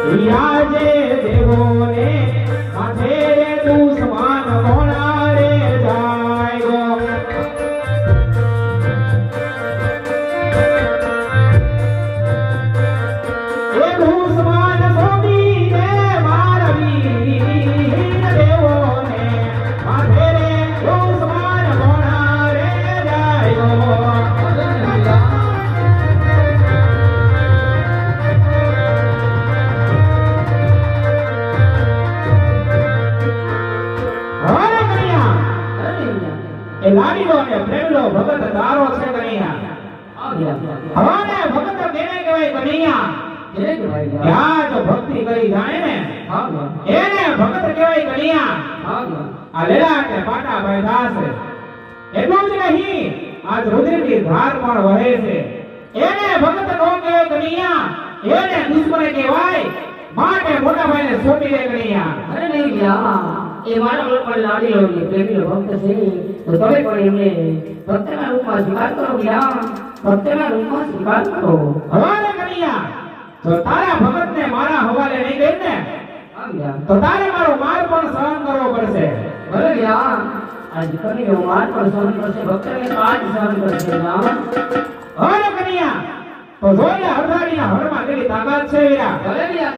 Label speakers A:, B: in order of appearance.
A: આજે દેવોને માથે દુશ્મન કોણા રે જાય ગો એ દુશ્મન સોમીને મારવી દેવોને માથે દુશ્મન કોણા રે જાય ગો એ લાડીલો ને પ્રેમલો ભગત તારો છે કનૈયા હવાને ભગત કેને કહેવાય કનૈયા કેને કહેવાય ક્યાં જો ભક્તિ કરી જાણે ને એને ભગત કહેવાય કનૈયા આ લેલા કે પાટા બાંધા છે એટલું જ નહીં આજ રુદ્રની ધાર પણ વહે છે એને ભગત નો કહેવાય કનૈયા એને દુશ્મન કહેવાય માટે મોટા ભાઈને સોટી દે કનૈયા
B: અરે નહીં ગયા એ મારા લોકો લાડીલો ને પ્રેમીલો ભક્ત છે તો તમે પણ એમને ભક્તના રૂપમાં સ્વીકાર કરો ગયા ભક્તના રૂપમાં સ્વીકાર કરો
A: હવાલે કનૈયા તો તારા ભગતને મારા હવાલે નહીં દે ને તો તારે મારો માર પણ સહન કરવો પડશે
B: ભલે ગયા આજ કનૈયો માર પણ સહન કરશે ભક્તને તો આજ સહન કરશે ના
A: હવાલે કનૈયા તો જોઈ લે હરદાડીના હળમાં કેટલી તાકાત છે વીરા
B: ભલે ગયા